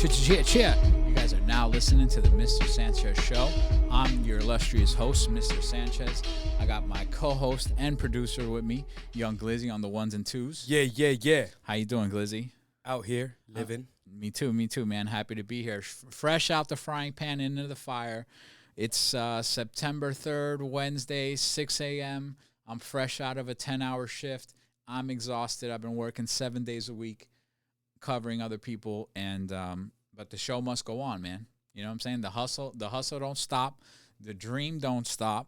Cheer. You guys are now listening to the Mr. Sanchez Show. I'm your illustrious host, Mr. Sanchez. I got my co-host and producer with me, Young Glizzy, on the ones and twos. Yeah. How you doing, Glizzy? Out here, living. Me too, man. Happy to be here. Fresh out the frying pan into the fire. It's September 3rd, Wednesday, 6 a.m. I'm fresh out of a 10-hour shift. I'm exhausted. I've been working 7 days a week, covering other people, and but the show must go on, man. You know what I'm saying? The hustle don't stop. The dream don't stop.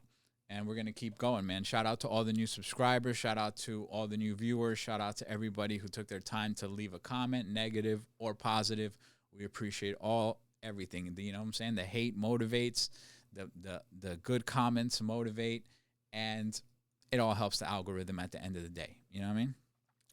And we're going to keep going, man. Shout out to all the new subscribers. Shout out to all the new viewers. Shout out to everybody who took their time to leave a comment, negative or positive. We appreciate everything. You know what I'm saying? The hate motivates. The good comments motivate. And it all helps the algorithm at the end of the day. You know what I mean?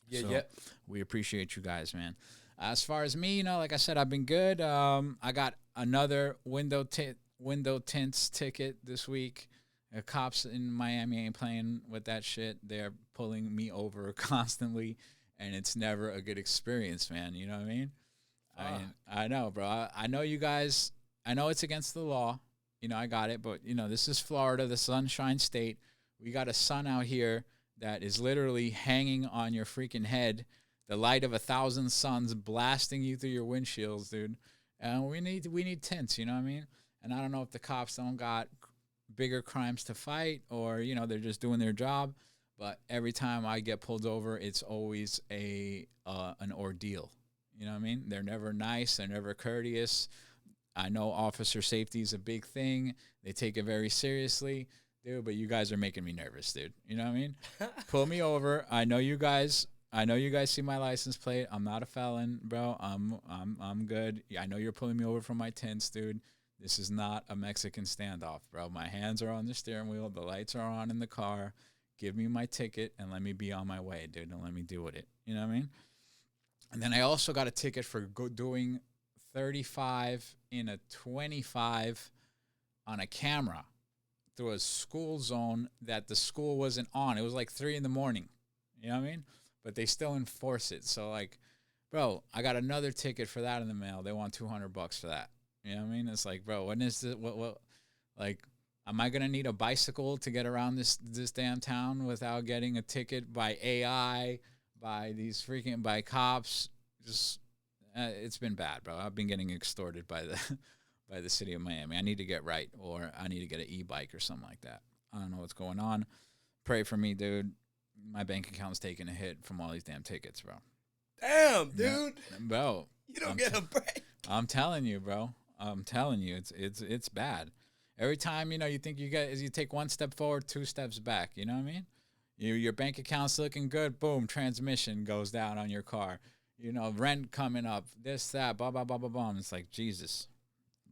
Yeah. We appreciate you guys, man. As far as me, like I said, I've been good. I got another window tints ticket this week. The cops in Miami ain't playing with that shit. They're pulling me over constantly, and it's never a good experience, man. You know what I mean? I know, bro. I know you guys. I know it's against the law. I got it, but this is Florida, the Sunshine State. We got a sun out here that is literally hanging on your freaking head. The light of 1,000 suns blasting you through your windshields, dude. And we need tints, you know what I mean? And I don't know if the cops don't got bigger crimes to fight or, they're just doing their job. But every time I get pulled over, it's always an ordeal. You know what I mean? They're never nice. They're never courteous. I know officer safety is a big thing. They take it very seriously. Dude, but you guys are making me nervous, dude. You know what I mean? Pull me over. I know you guys see my license plate. I'm not a felon, bro. I'm good. I know you're pulling me over for my tints, dude. This is not a Mexican standoff, bro. My hands are on the steering wheel. The lights are on in the car. Give me my ticket and let me be on my way, dude, and let me deal with it. You know what I mean? And then I also got a ticket for doing 35 in a 25 on a camera through a school zone that the school wasn't on. It was like 3 a.m. You know what I mean? But they still enforce it. So, bro, I got another ticket for that in the mail. They want $200 for that. You know what I mean? It's like, bro, when is this? Am I gonna need a bicycle to get around this damn town without getting a ticket by AI, by cops? Just, it's been bad, bro. I've been getting extorted by the city of Miami. I need to get right, or I need to get an e-bike or something like that. I don't know what's going on. Pray for me, dude. My bank account's taking a hit from all these damn tickets, bro. Damn, dude. Yeah, bro. You don't get a break. I'm telling you, bro. I'm telling you, it's bad. Every time, you think you take one step forward, 2 steps back. You know what I mean? Your bank account's looking good. Boom, transmission goes down on your car. Rent coming up. This, that, blah, blah, blah, blah, blah. It's like, Jesus.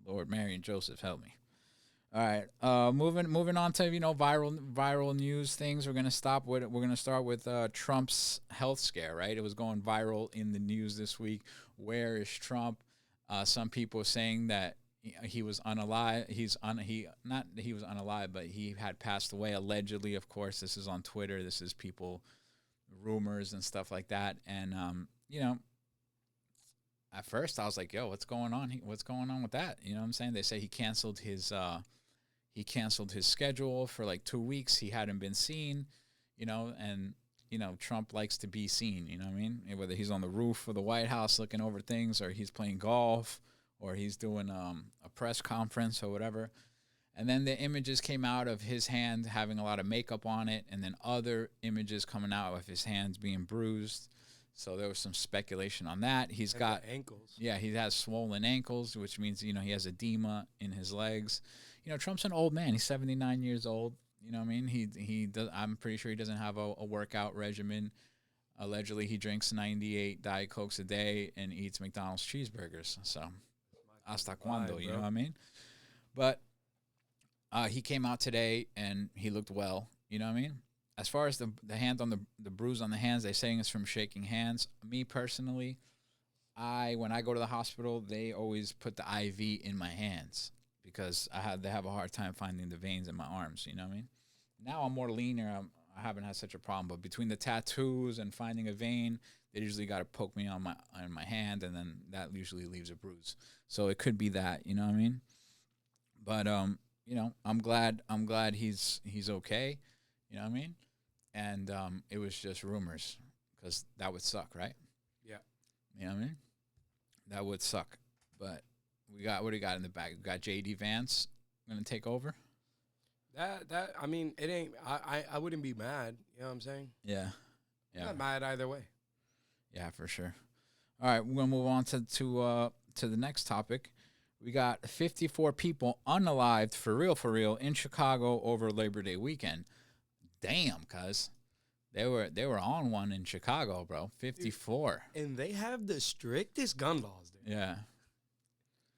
Lord, Mary, and Joseph, help me. All right, moving on to viral news things. We're gonna start with Trump's health scare. Right, it was going viral in the news this week. Where is Trump? Some people saying that he was unalive. He was unalive, but he had passed away allegedly. Of course, this is on Twitter. This is people rumors and stuff like that. And at first I was like, yo, what's going on? What's going on with that? You know what I'm saying? They say he canceled his schedule for like 2 weeks. He hadn't been seen, and Trump likes to be seen, you know what I mean? Whether he's on the roof of the White House looking over things, or he's playing golf, or he's doing a press conference or whatever. And then the images came out of his hand having a lot of makeup on it, and then other images coming out of his hands being bruised. So there was some speculation on that. He's got ankles. Yeah, he has swollen ankles, which means, he has edema in his legs. Trump's an old man. He's 79 years oold. You know what I mean? He does, I'm pretty sure he doesn't have a workout regimen. Allegedly, he drinks 98 Diet Cokes a day and eats McDonald's cheeseburgers. So, hasta cuando, you know what I mean? But he came out today and he looked well. You know what I mean? As far as the hand on the bruise on the hands, they're saying it's from shaking hands. Me personally, when I go to the hospital, they always put the IV in my hands because they have a hard time finding the veins in my arms. You know what I mean? Now I'm more leaner. I haven't had such a problem. But between the tattoos and finding a vein, they usually got to poke me on my hand, and then that usually leaves a bruise. So it could be that, you know what I mean? But you know, I'm glad he's okay, you know what I mean? And it was just rumors, because that would suck, right? Yeah. You know what I mean? That would suck. But what do we got in the bag? We got JD Vance gonna take over. That I mean, it ain't. I wouldn't be mad. You know what I'm saying? Yeah. I'm not mad either way. Yeah, for sure. All right, we're gonna move on to the next topic. We got 54 people unalived for real in Chicago over Labor Day weekend. Damn, cuz they were on one in Chicago, bro. 54. And they have the strictest gun laws, dude. Yeah.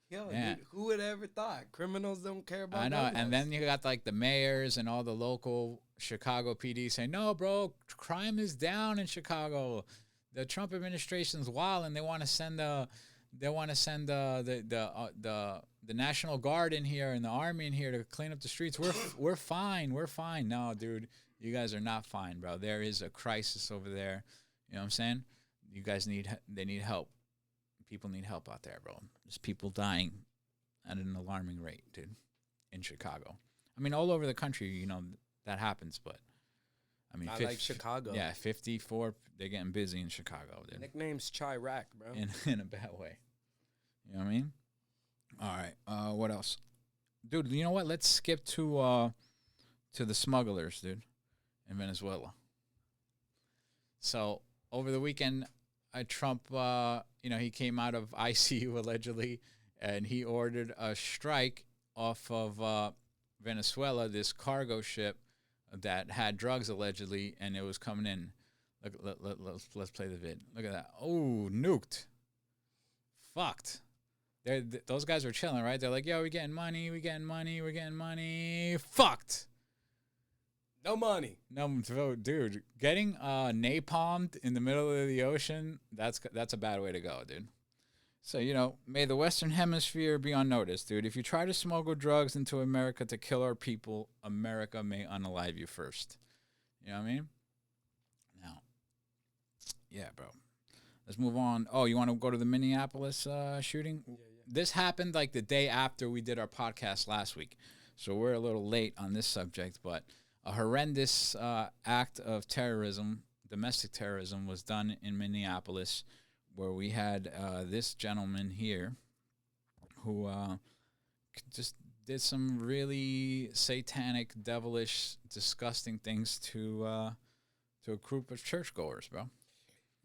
Yo, Yeah. dude, who would ever thought criminals don't care about I know, gun and laws? then you got like the mayors and all the local Chicago PD saying, "No, bro, crime is down in Chicago. The Trump administration's wild, and they want to send the National Guard in here and the army in here to clean up the streets. We're fine. We're fine." No, dude, you guys are not fine, bro. There is a crisis over there. You know what I'm saying? You guys need help. People need help out there, bro. There's people dying at an alarming rate, dude, in Chicago. I mean, all over the country, you know, that happens, but I mean, Not like Chicago. Yeah, 54. They're getting busy in Chicago, dude. Nickname's Chirac, bro. In a bad way. You know what I mean? All right. What else, dude? You know what? Let's skip to the smugglers, dude, in Venezuela. So over the weekend, Trump, he came out of ICU allegedly, and he ordered a strike off of Venezuela, this cargo ship that had drugs allegedly, and it was coming in. Let's play the vid. Look at that. Oh, nuked. Fucked. Those guys were chilling, right? They're like, yo, we're getting money. Fucked. No money. No, dude. Getting napalmed in the middle of the ocean, that's a bad way to go, dude. So, you know, may the Western Hemisphere be on notice, dude. If you try to smuggle drugs into America to kill our people, America may unalive you first. You know what I mean? Now, yeah, bro. Let's move on. Oh, you want to go to the Minneapolis shooting? Yeah. This happened like the day after we did our podcast last week. So we're a little late on this subject, but a horrendous act of terrorism, domestic terrorism, was done in Minneapolis, where we had this gentleman here who just did some really satanic, devilish, disgusting things to a group of churchgoers, bro.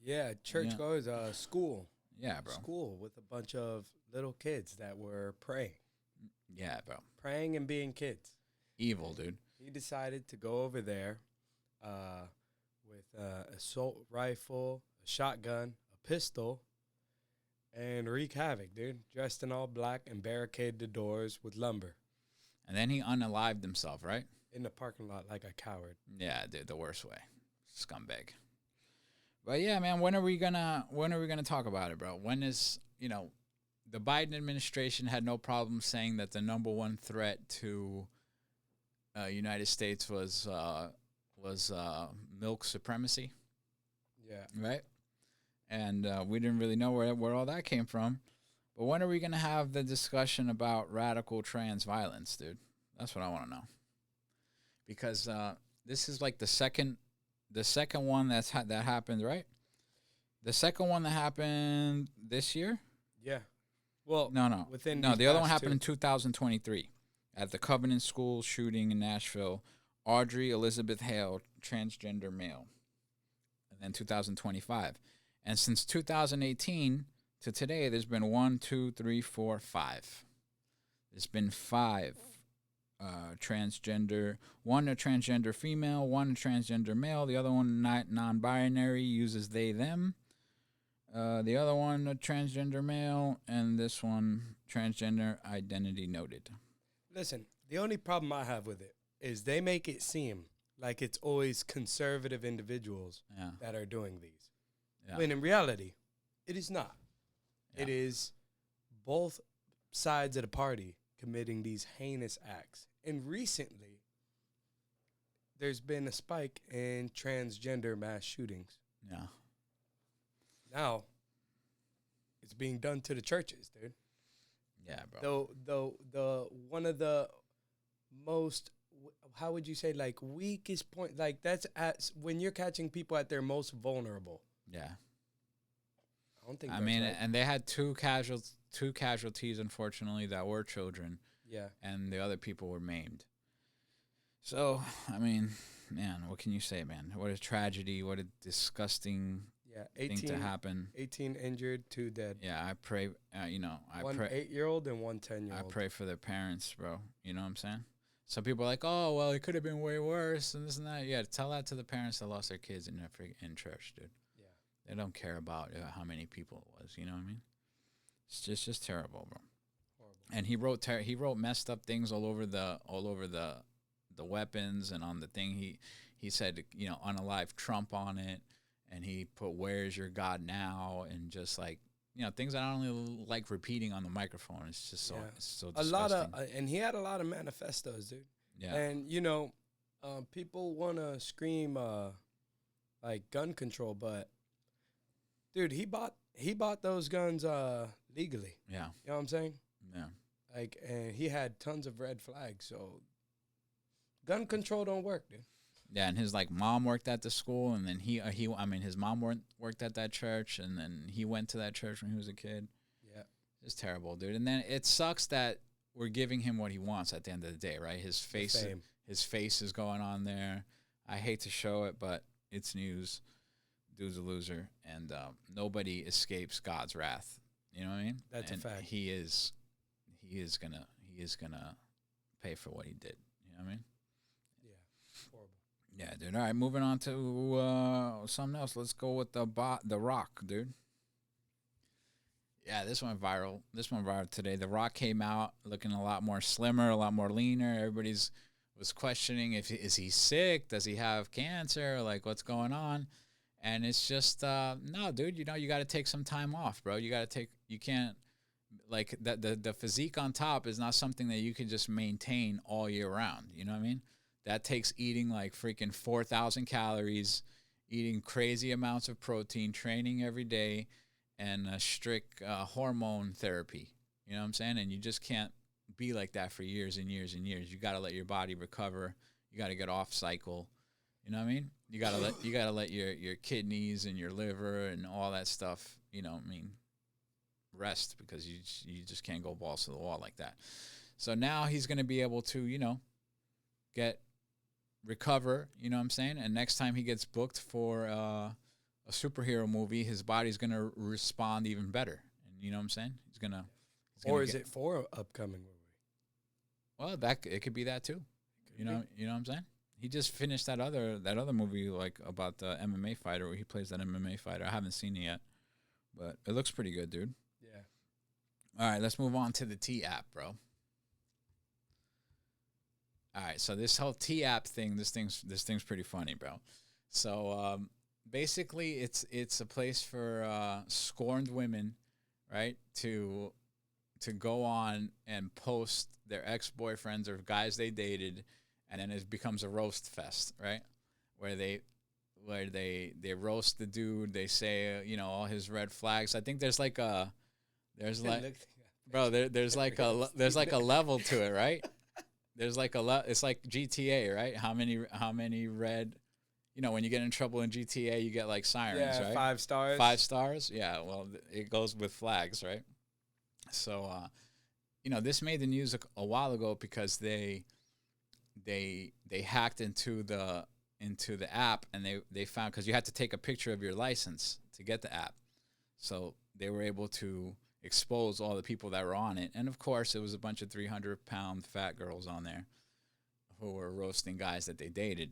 Yeah, churchgoers, school. Yeah, bro. School with a bunch of little kids that were praying. Yeah, bro. Praying and being kids. Evil, dude. He decided to go over there with an assault rifle, a shotgun, a pistol, and wreak havoc, dude. Dressed in all black and barricaded the doors with lumber. And then he unalived himself, right? In the parking lot like a coward. Yeah, dude, the worst way. Scumbag. But yeah, man, when are we gonna talk about it, bro? When is, you know, the Biden administration had no problem saying that the number one threat to United States was milk supremacy. Yeah. Right? And we didn't really know where all that came from. But when are we going to have the discussion about radical trans violence, dude? That's what I want to know. Because this is like the second one that happened, right? The second one that happened this year? Yeah. Well, No. The other one happened in two. 2023 at the Covenant School shooting in Nashville. Audrey Elizabeth Hale, transgender male. And then 2025. And since 2018 to today, there's been 5. There's been 5 transgender. One a transgender female, one a transgender male. The other one not non-binary, uses they them. The other one a transgender male, and this one transgender identity noted. Listen, the only problem I have with it is they make it seem like it's always conservative individuals that are doing these. Yeah. When in reality, it is not. Yeah. It is both sides of the party committing these heinous acts. And recently, there's been a spike in transgender mass shootings. Yeah. now it's being done to the churches, dude. Yeah, bro. The one of the most, how would you say, like, weakest point, like, that's when you're catching people at their most vulnerable. Yeah. I don't think I that's mean, right. and they had two casualties, unfortunately, that were children, Yeah. and the other people were maimed. So, I mean, man, what can you say, man? What a tragedy! What a disgusting thing to happen. 18 injured, 2 dead. Yeah, I pray. I One pray. 8-year-old and one 10-year-old. I pray for their parents, bro. You know what I'm saying? Some people are like, oh, well, it could have been way worse and this and that. Yeah, tell that to the parents that lost their kids in church, dude. Yeah. They don't care about how many people it was. You know what I mean? It's just terrible, bro. Horrible. And he wrote messed up things all over the weapons and on the thing. He said, unalive Trump on it, and he put "Where's your God now?" and just like, things that I don't really like repeating on the microphone. It's just it's so disgusting. A lot of and he had a lot of manifestos, dude. Yeah. And people want to scream like gun control, but dude, he bought those guns legally. Yeah. You know what I'm saying? Yeah. Like, and he had tons of red flags, so gun control don't work, dude. Yeah, and his mom worked at the school, and then his mom worked at that church, and then he went to that church when he was a kid. Yeah. It's terrible, dude. And then it sucks that we're giving him what he wants at the end of the day, right? His face is going on there. I hate to show it, but it's news. Dude's a loser, and nobody escapes God's wrath. You know what I mean? That's a fact. He is gonna pay for what he did. You know what I mean? Yeah. Horrible. Yeah, dude. All right, moving on to something else. Let's go with the Rock, dude. Yeah, this went viral. Today. The Rock came out looking a lot more slimmer, a lot more leaner. Everybody's was questioning is he sick? Does he have cancer? Like, what's going on? And it's just no, dude. You got to take some time off, bro. You can't like the physique on top is not something that you can just maintain all year round. You know what I mean? That takes eating like freaking 4,000 calories, eating crazy amounts of protein, training every day, and strict hormone therapy. You know what I'm saying? And you just can't be like that for years and years and years. You got to let your body recover. You got to get off cycle. You know what I mean? You got to let your kidneys and your liver and all that stuff, rest, because you just can't go balls to the wall like that. So now he's going to be able to, recover, you know what I'm saying? And next time he gets booked for a superhero movie, his body's going to respond even better. And you know what I'm saying? Or is it for an upcoming movie? Well, it could be that too. You know what I'm saying? He just finished that other movie like about the MMA fighter where he plays that MMA fighter. I haven't seen it yet, but it looks pretty good, dude. Yeah. All right, let's move on to the T app, bro. All right, so this whole T app thing, this thing's pretty funny, bro. So basically, it's a place for scorned women, right, to go on and post their ex-boyfriends or guys they dated, and then it becomes a roast fest, right, where they roast the dude. They say all his red flags. I think there's like a there's like a level to it, right? There's like it's like GTA, right? How many red, when you get in trouble in GTA, you get like sirens, right? 5 stars. 5 stars. Yeah. Well, it goes with flags, right? So, this made the news a while ago because they hacked into the app, and they found, because you had to take a picture of your license to get the app. So they were able to expose all the people that were on it. And of course, it was a bunch of 300-pound fat girls on there who were roasting guys that they dated.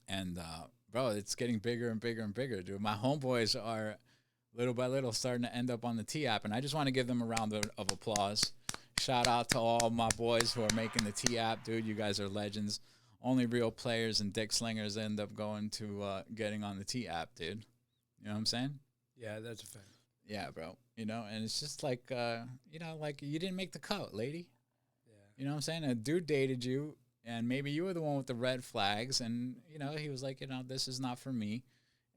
And, bro, it's getting bigger and bigger and bigger, dude. My homeboys are little by little starting to end up on the T app. And I just want to give them a round of applause. Shout out to all my boys who are making the T app, dude. You guys are legends. Only real players and dick slingers end up going to getting on the T app, dude. You know what I'm saying? Yeah, that's a fact. Yeah, bro. And it's just like, like you didn't make the cut, lady. Yeah. You know what I'm saying? A dude dated you, and maybe you were the one with the red flags, and, he was like, this is not for me.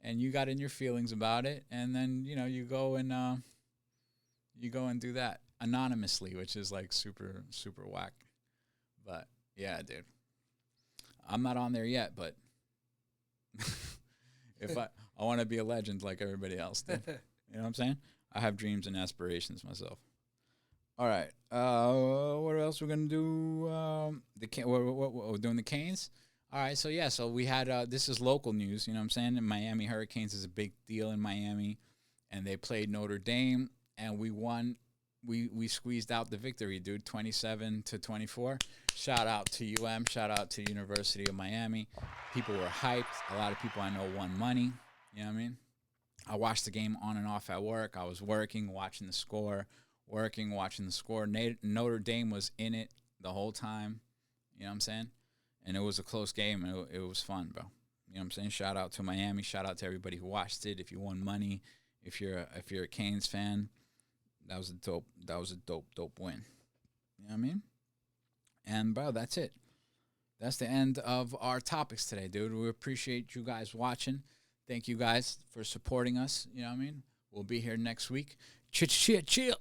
and you got in your feelings about it, and then you go and do that anonymously, which is like super super whack. But yeah, dude, I'm not on there yet, but if I want to be a legend like everybody else did. You know what I'm saying? I have dreams and aspirations myself. All right. What else we're gonna do? We're doing the Canes. All right. So yeah. So we had this is local news. You know what I'm saying? The Miami Hurricanes is a big deal in Miami, and they played Notre Dame, and we won. We squeezed out the victory, dude. 27-24. Shout out to Shout out to University of Miami. People were hyped. A lot of people I know won money. You know what I mean? I watched the game on and off at work. I was working, watching the score, watching the score. Notre Dame was in it the whole time. You know what I'm saying? And it was a close game, and it was fun, bro. You know what I'm saying? Shout out to Miami. Shout out to everybody who watched it. If you won money, if you're a Canes fan, that was a dope win. You know what I mean? And bro, that's it. That's the end of our topics today, dude. We appreciate you guys watching. Thank you guys for supporting us. You know what I mean? We'll be here next week. Chill.